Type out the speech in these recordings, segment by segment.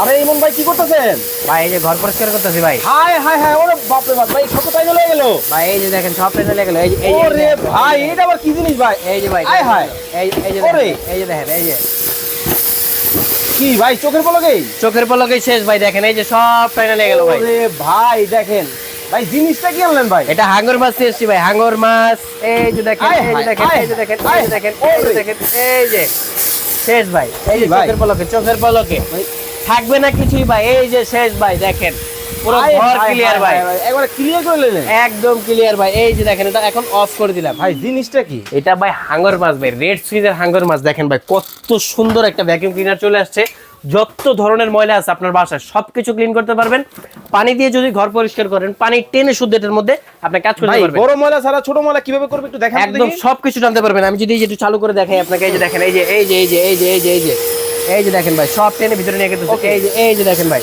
আরে ইমন ভাই কি করতেছেন? ভাই এই যে ঘর পরিষ্কার করতেছি ভাই। হায় হায় হায়, ওরে বাপ রে বাপ, ভাই কত টাইম লেগে গেল ভাই এই যে দেখেন সব পেছনে লেগে গেল। এই যে ওরে ভাই, এটা আবার কি জিনিস ভাই? এই যে ভাই হায় হায়, এই যে ওরে। দেখেন, এই যে দেখেন, এই যে কি ভাই চোখের পলকেই? চোখের পলকেই শেষ ভাই। দেখেন এই যে সব পেছনে লেগে গেল ভাই। ওরে ভাই দেখেন ভাই, জিনিসটা কি আনলেন ভাই? এটা হাঙ্গর মাছ দিয়ে এসেছি ভাই, হাঙ্গর মাছ। এই যে দেখেন, আয় এই যে হায়, দেখেন, আয় এই যে দেখেন, হায়, এই যে দেখেন, এই যে ওরে। দেখেন, এই যে শেষ ভাই। এই যে ভাই। চোখের পলকে, চোখের পলকে থাকবে না কিছুই ভাই। এই যে শেষ ভাই, দেখেন পুরো হায় ঘর হায় ক্লিয়ার হায় ভাই, হায়, একবারে ক্লিয়ার করে নিলেন একদম ক্লিয়ার ভাই। এই যে দেখেন, এটা এখন অফ করে দিলাম। ভাই। জিনিসটা কি? এটা ভাই হাঙ্গর মাছ ভাই, রেড সুইজের হাঙ্গর মাছ। দেখেন ভাই কত সুন্দর একটা ভ্যাকুয়াম ক্লিনার চলে আসছে। যত ধরনের ময়লা আছে আপনার বাসায় সবকিছু ক্লিন করতে পারবেন। পানি দিয়ে যদি ঘর পরিষ্কার করেন, পানি টেনে শুদ্ধ এটার মধ্যে আপনি কাজ করতে ভাই পারবেন। বড় ময়লা ছাড়া ছোট ময়লা কিভাবে করবে একটু দেখান তো একদম দেখি। সবকিছু জানতে পারবেন। আমি যদি এই যে একটু চালু করে দেখাই আপনাকে, এই যে দেখেন, এই যে এই যে এই যে এই যে এই যে এই যে এই যে দেখেন ভাই, সব টেনে ভিতরে নিয়ে গেছে। Okay. এই যে দেখেন ভাই,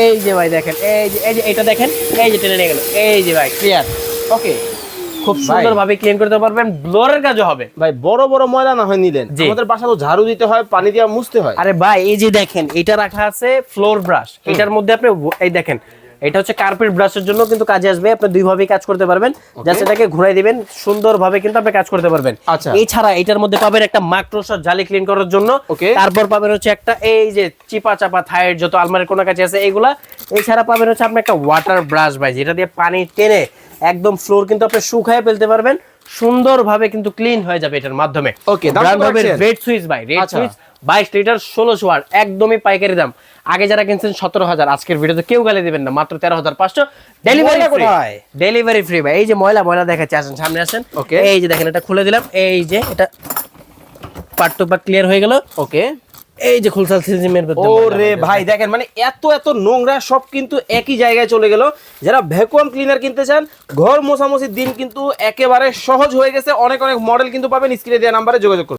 এই যে ভাই দেখেন, এই যে এটা দেখেন, এই যে টেনে নিয়ে গেল। এই যে ভাই ক্লিয়ার, ওকে খুব ভাই। সুন্দর ভাবে ক্লিন করতে পারবেন। ব্লোরের কাজও হবে ভাই, বড় বড় ময়লা না হয় নিলেন, জি। আমাদের বাসা তো ঝাড়ু দিতে হয়, পানি দিয়ে মুছতে হয়। আরে ভাই এই যে দেখেন, এটা রাখা আছে ফ্লোর ব্রাশ। এটার মধ্যে আপনি এই দেখেন, এটা হচ্ছে কার্পেট ব্রাশের জন্য কিন্তু কাজে আসবে। আপনি দুই ভাবে কাজ করতে পারবেন। জাস্ট এটাকে ঘুরাই দিবেন, সুন্দরভাবে কিন্তু আপনি কাজ করতে পারবেন। আচ্ছা। এছাড়া এটার মধ্যে পাবেন একটা মাকড়সার জালি ক্লিন করার জন্য। Okay. তারপর পাবেন হচ্ছে একটা এই যে চিপা চাপা থায়ের যত আলমারির কোনা কাছে আছে এইগুলা। এছাড়া পাবেন হচ্ছে আপনি একটা ওয়াটার ব্রাশ ভাই, যেটা দিয়ে পানি টেনে একদম ফ্লোর কিন্তু আপনি শুকায় ফেলতে পারবেন। সুন্দরভাবে কিন্তু ক্লিন হয়ে যাবে এটার মাধ্যমে। Okay, দাম ব্র্যান্ড কত হবে রাখছেন? রেড সুইচ ভাই, রেড আচ্ছা। সুইচ 22 লিটার 1600 ওয়াট, একদমই পাইকারি দাম। আগে যারা কিনছেন 17,000, আজকের ভিডিওতে কেউ গালি দিবেন না, মাত্র 13,500। ডেলিভারি ময়লা ফ্রি, কোথায়? ডেলিভারি ফ্রি ভাই। এই যে ময়লা দেখাচ্ছি, আসেন সামনে আসেন। Okay. এই যে দেখেন, এটা খুলে দিলাম। এই যে এটা পার্ট টু পার্ট ক্লিয়ার হয়ে গেল। ওকে। এই যে খুলসাল সিজিমের ওরে ভাই দেখেন, মানে এত এত নোংরা সব কিন্তু একই জায়গায় চলে গেল। যারা ভ্যাকুয়াম ক্লিনার কিনতে চান, ঘর মোছামুছির দিন কিন্তু একেবারে সহজ হয়ে গেছে। অনেক অনেক মডেল কিন্তু পাবেন, স্ক্রিনে দেওয়া নাম্বারে যোগাযোগ করুন।